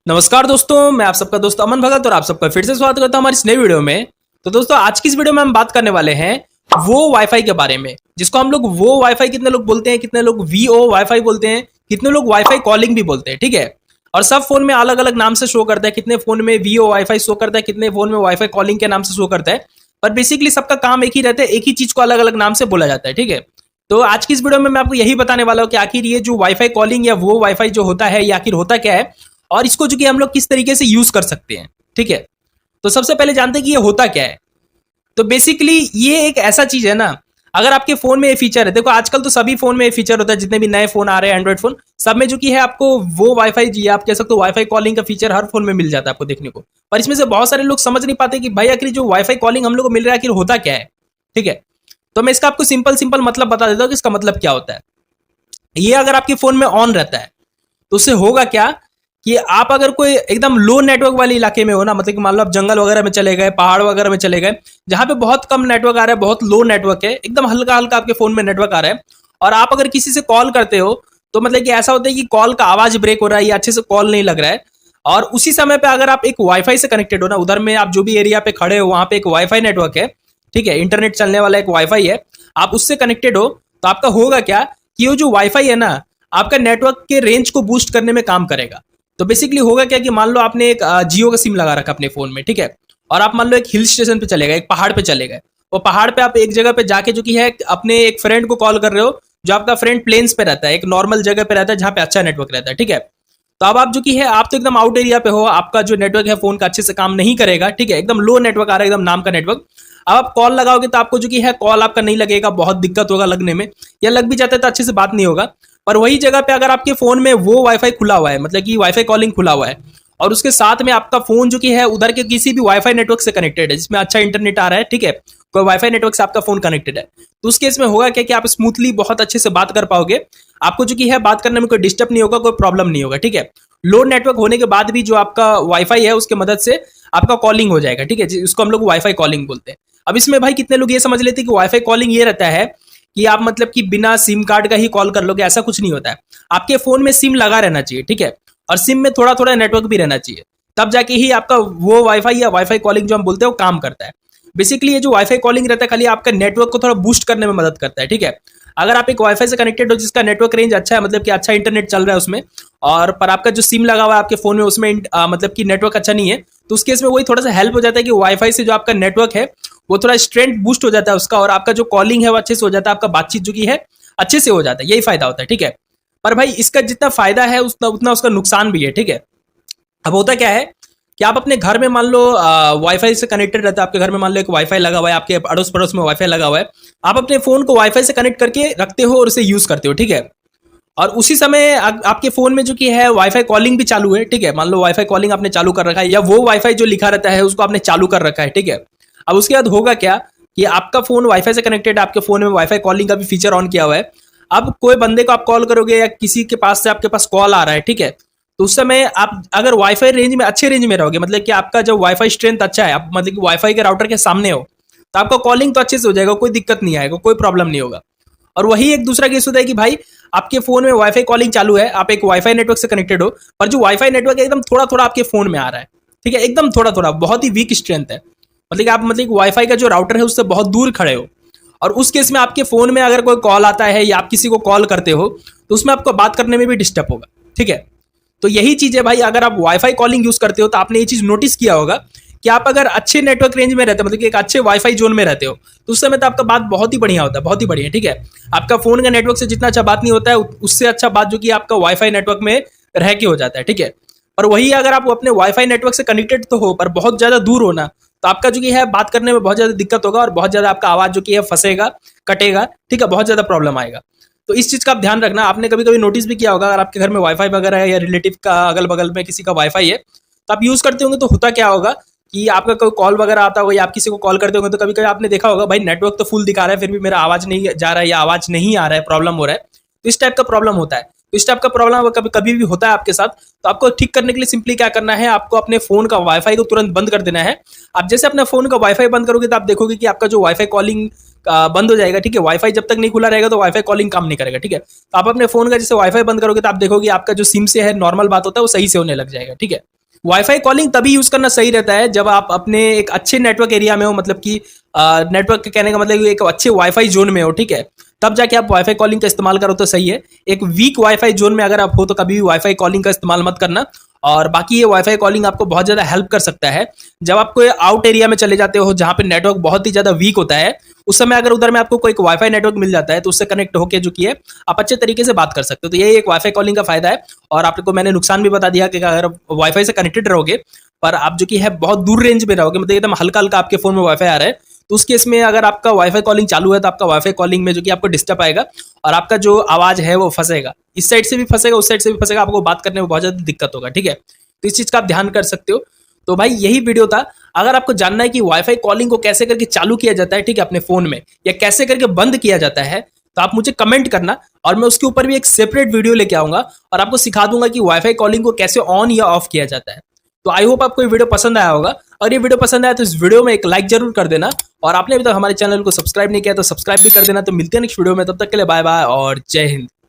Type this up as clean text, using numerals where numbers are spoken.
नमस्कार दोस्तों, मैं आप सबका दोस्त अमन भगत और आप सबका फिर से स्वागत करता हूं हमारी इस नई वीडियो में। तो दोस्तों, आज की इस वीडियो में हम बात करने वाले हैं वो वाईफाई के बारे में, जिसको हम लोग वो वाईफाई कितने लोग बोलते हैं, कितने लोग वीओ वाईफाई बोलते हैं, कितने लोग वाईफाई कॉलिंग भी बोलते हैं। ठीक है। और सब फोन में अलग अलग नाम से शो करता है, कितने फोन में वीओ वाईफाई शो करता है, कितने फोन में वाईफाई कॉलिंग के नाम से शो करता है। पर बेसिकली सबका काम एक ही रहता है, एक ही चीज को अलग अलग नाम से बोला जाता है। ठीक है। तो आज की इस वीडियो में मैं आपको यही बताने वाला हूँ कि आखिर ये जो वाईफाई कॉलिंग या वो वाईफाई जो होता है, ये आखिर होता क्या है और इसको जो कि हम लोग किस तरीके से यूज कर सकते हैं। ठीक है। तो सबसे पहले जानते हैं कि ये होता क्या है। तो बेसिकली ये एक ऐसा चीज है ना, अगर आपके फोन में ये फीचर है, देखो आजकल तो सभी फोन में ये फीचर होता है, जितने भी नए फोन आ रहे हैं एंड्रॉइड फोन, सब में जो कि है आपको वो वाईफाई जी आप कह सकते हो वाईफाई कॉलिंग का फीचर हर फोन में मिल जाता है आपको देखने को। पर इसमें से बहुत सारे लोग समझ नहीं पाते कि भाई आखिर जो वाईफाई कॉलिंग हम लोग को मिल रहा है आखिर होता क्या है। ठीक है। तो मैं इसका आपको सिंपल सिंपल मतलब बता देता हूँ कि इसका मतलब क्या होता है। ये अगर आपके फोन में ऑन रहता है तो उससे होगा क्या कि आप अगर कोई एकदम लो नेटवर्क वाले इलाके में हो ना, मतलब कि मान लो आप जंगल वगैरह में चले गए, पहाड़ वगैरह में चले गए, जहां पे बहुत कम नेटवर्क आ रहा है, बहुत लो नेटवर्क है, एकदम हल्का हल्का आपके फोन में नेटवर्क आ रहा है, और आप अगर किसी से कॉल करते हो तो मतलब कि ऐसा होता है कि कॉल का आवाज ब्रेक हो रहा है या अच्छे से कॉल नहीं लग रहा है। और उसी समय पे अगर आप एक वाईफाई से कनेक्टेड हो ना, उधर में आप जो भी एरिया पे खड़े हो वहां पे एक वाईफाई नेटवर्क है, ठीक है, इंटरनेट चलने वाला एक वाईफाई है, आप उससे कनेक्टेड हो, तो आपका होगा क्या कि वो जो वाईफाई है ना, आपका नेटवर्क के रेंज को बूस्ट करने में काम करेगा। तो बेसिकली होगा क्या कि मान लो आपने एक जियो का सिम लगा रखा अपने फोन में, ठीक है, और आप मान लो एक हिल स्टेशन पे चले गए, एक पहाड़ पे चले गए, वो पहाड़ पे आप एक जगह पे जाके जो कि है अपने एक फ्रेंड को कॉल कर रहे हो, जो आपका फ्रेंड प्लेन्स पे रहता है, एक नॉर्मल जगह पे रहता है जहां पे अच्छा नेटवर्क रहता है। ठीक है। तो अब आप जो कि है आप तो एकदम आउट एरिया पे हो, आपका जो नेटवर्क है फोन का अच्छे से काम नहीं करेगा। ठीक है। एकदम लो नेटवर्क आ रहा है, एकदम नाम का नेटवर्क। अब आप कॉल लगाओगे तो आपको जो कि है कॉल आपका नहीं लगेगा, बहुत दिक्कत होगा लगने में, या लग भी जाता है तो अच्छे से बात नहीं होगा। पर वही जगह पे अगर आपके फोन में वो वाईफाई खुला हुआ है, मतलब कि वाईफाई कॉलिंग खुला हुआ है, और उसके साथ में आपका फोन जो कि है उधर के किसी भी वाईफाई नेटवर्क से कनेक्टेड है, जिसमें अच्छा इंटरनेट आ रहा है, ठीक है, कोई वाईफाई नेटवर्क से आपका फोन कनेक्टेड है, तो उस केस में होगा क्या कि आप स्मूथली बहुत अच्छे से बात कर पाओगे, आपको जो कि है बात करने में कोई डिस्टर्ब नहीं होगा, कोई प्रॉब्लम नहीं होगा। ठीक है। लो नेटवर्क होने के बाद भी जो आपका वाईफाई है उसके मदद से आपका कॉलिंग हो जाएगा। ठीक है। उसको हम लोग वाईफाई कॉलिंग बोलते हैं। अब इसमें भाई कितने लोग ये समझ लेते हैं कि वाईफाई कॉलिंग ये रहता है कि आप मतलब कि बिना सिम कार्ड का ही कॉल कर लोगे, ऐसा कुछ नहीं होता है। आपके फोन में सिम लगा रहना चाहिए, ठीक है, और सिम में थोड़ा थोड़ा नेटवर्क भी रहना चाहिए, तब जाके ही आपका वो वाईफाई या वाईफाई कॉलिंग जो हम बोलते हैं वो काम करता है। बेसिकली ये जो वाईफाई कॉलिंग रहता है खाली आपका नेटवर्क को थोड़ा बूस्ट करने में मदद करता है। ठीक है। अगर आप एक वाईफाई से कनेक्टेड हो जिसका नेटवर्क रेंज अच्छा है, मतलब कि अच्छा इंटरनेट चल रहा है उसमें, और पर आपका जो सिम लगा हुआ है आपके फोन में उसमें मतलब कि नेटवर्क अच्छा नहीं है, तो उस केस में वही थोड़ा सा हेल्प हो जाता है कि वाईफाई से जो आपका नेटवर्क है वो थोड़ा स्ट्रेंथ बूस्ट हो जाता है उसका, और आपका जो कॉलिंग है वो अच्छे से हो जाता है, आपका बातचीत जो की है अच्छे से हो जाता है। यही फायदा होता है। ठीक है। पर भाई इसका जितना फायदा है उतना उतना उसका नुकसान भी है। ठीक है। अब होता क्या है कि आप अपने घर में मान लो वाईफाई से कनेक्टेड रहता है, आपके घर में मान लो एक वाईफाई लगा हुआ है, आपके अड़ोस पड़ोस में वाईफाई लगा हुआ है, आप अपने फोन को वाईफाई से कनेक्ट करके रखते हो और उसे यूज करते हो। ठीक है। और उसी समय आपके फोन में जो कि है वाईफाई कॉलिंग भी चालू है। ठीक है। मान लो वाईफाई कॉलिंग आपने चालू कर रखा है, या वो वाईफाई जो लिखा रहता है उसको आपने चालू कर रखा है। ठीक है। अब उसके बाद होगा क्या कि आपका फोन वाईफाई से कनेक्टेड है, आपके फोन में वाईफाई कॉलिंग का भी फीचर ऑन किया हुआ है। अब कोई बंदे को आप कॉल करोगे या किसी के पास से आपके पास कॉल आ रहा है, ठीक है, तो उस समय आप अगर वाईफाई रेंज में अच्छे रेंज में रहोगे, मतलब कि आपका जो वाईफाई स्ट्रेंथ अच्छा है, आप मतलब कि वाईफाई के राउटर के सामने हो, तो आपका कॉलिंग तो अच्छे से हो जाएगा, कोई दिक्कत नहीं आएगा, कोई प्रॉब्लम नहीं होगा। और वही एक दूसरा केस होता है कि भाई आपके फोन में वाईफाई कॉलिंग चालू है, आप एक वाईफाई नेटवर्क से कनेक्टेड हो, पर जो वाईफाई नेटवर्क है एकदम थोड़ा थोड़ा आपके फोन में आ रहा है, ठीक है, एकदम थोड़ा थोड़ा, बहुत ही वीक स्ट्रेंथ है, मतलब कि आप मतलब वाईफाई का जो राउटर है उससे बहुत दूर खड़े हो, और उस केस में आपके फोन में अगर कोई कॉल आता है या आप किसी को कॉल करते हो तो उसमें आपको बात करने में भी डिस्टर्ब होगा। ठीक है। तो यही चीज है भाई, अगर आप वाईफाई कॉलिंग यूज करते हो तो आपने ये चीज नोटिस किया होगा कि आप अगर अच्छे नेटवर्क रेंज में रहते हो, मतलब कि एक अच्छे वाईफाई जोन में रहते हो, तो उस समय तो आपका बात बहुत ही बढ़िया होता है, बहुत ही बढ़िया। ठीक है। आपका फोन का नेटवर्क से जितना अच्छा बात नहीं होता है, उससे अच्छा बात जो कि आपका वाईफाई नेटवर्क में रह के हो जाता है। ठीक है। और वही अगर आप अपने वाईफाई नेटवर्क से कनेक्टेड तो हो पर बहुत ज्यादा दूर हो ना, तो आपका जो कि है बात करने में बहुत ज्यादा दिक्कत होगा, और बहुत ज्यादा आपका आवाज जो कि है फंसेगा, कटेगा, ठीक है, बहुत ज्यादा प्रॉब्लम आएगा। तो इस चीज का आप ध्यान रखना। आपने कभी कभी नोटिस भी किया होगा, अगर आपके घर में वाईफाई वगैरह है या रिलेटिव का अगल बगल में किसी का वाईफाई है तो आप यूज करते होंगे, तो होता क्या होगा कि आपका कोई कॉल वगैरह आता होगा या आप किसी को कॉल करते होंगे, तो कभी कभी आपने देखा होगा भाई नेटवर्क तो फुल दिखा रहा है फिर भी मेरा आवाज नहीं जा रहा है या आवाज नहीं आ रहा है, प्रॉब्लम हो रहा है। तो इस टाइप का प्रॉब्लम होता है। तो इस टाइप का प्रॉब्लम कभी कभी भी होता है आपके साथ, तो आपको ठीक करने के लिए सिंपली क्या करना है, आपको अपने फोन का वाईफाई को तुरंत बंद कर देना है। आप जैसे अपने फोन का वाईफाई बंद करोगे तो आप देखोगे कि आपका जो वाईफाई कॉलिंग बंद हो जाएगा। ठीक है। वाईफाई जब तक नहीं खुला रहेगा तो वाईफाई कॉलिंग काम नहीं करेगा। ठीक है। तो आप अपने फोन का जैसे वाईफाई बंद करोगे तो आप देखोगे आपका जो सिम से है नॉर्मल बात होता है वो सही से होने लग जाएगा। ठीक है। वाईफाई कॉलिंग तभी यूज करना सही रहता है जब आप अपने एक अच्छे नेटवर्क एरिया में हो, मतलब कि नेटवर्क के कहने का मतलब एक अच्छे वाईफाई जोन में हो, ठीक है, तब जाके आप वाईफाई कॉलिंग का इस्तेमाल करो तो सही है। एक वीक वाईफाई जोन में अगर आप हो तो कभी भी वाईफाई कॉलिंग का इस्तेमाल मत करना। और बाकी ये वाईफाई कॉलिंग आपको बहुत ज्यादा हेल्प कर सकता है जब आप कोई आउट एरिया में चले जाते हो जहां पे नेटवर्क बहुत ही ज्यादा वीक होता है। उस समय अगर उधर में आपको कोई वाईफाई नेटवर्क मिल जाता है तो उससे कनेक्ट होकर जो कि है आप अच्छे तरीके से बात कर सकते हो। तो यही एक वाईफाई कॉलिंग का फायदा है। और आपको मैंने नुकसान भी बता दिया कि अगर वाईफाई से कनेक्टेड रहोगे पर आप जो कि है बहुत दूर रेंज में रहोगे, मतलब एकदम हल्का हल्का आपके फोन में वाईफाई आ रहा है, तो उस केस में अगर आपका वाईफाई कॉलिंग चालू है तो आपका वाईफाई कॉलिंग में जो कि आपको डिस्टर्ब आएगा और आपका जो आवाज है वो फंसेगा, इस साइड से भी फंसेगा उस साइड से भी फंसेगा, आपको बात करने में बहुत ज्यादा दिक्कत होगा, ठीक है। तो इस चीज का आप ध्यान कर सकते हो। तो भाई यही वीडियो था। अगर आपको जानना है कि वाईफाई कॉलिंग को कैसे करके चालू किया जाता है, ठीक है, अपने फोन में, या कैसे करके बंद किया जाता है, तो आप मुझे कमेंट करना और मैं उसके ऊपर भी एक सेपरेट वीडियो लेके आऊंगा और आपको सिखा दूंगा कि वाईफाई कॉलिंग को कैसे ऑन या ऑफ किया जाता है। तो आई होप आपको ये वीडियो पसंद आया होगा। और ये वीडियो पसंद आया तो इस वीडियो में एक लाइक जरूर कर देना और आपने अभी तक हमारे चैनल को सब्सक्राइब नहीं किया तो सब्सक्राइब भी कर देना। तो मिलते हैं नेक्स्ट वीडियो में, तब तक के लिए बाय बाय और जय हिंद।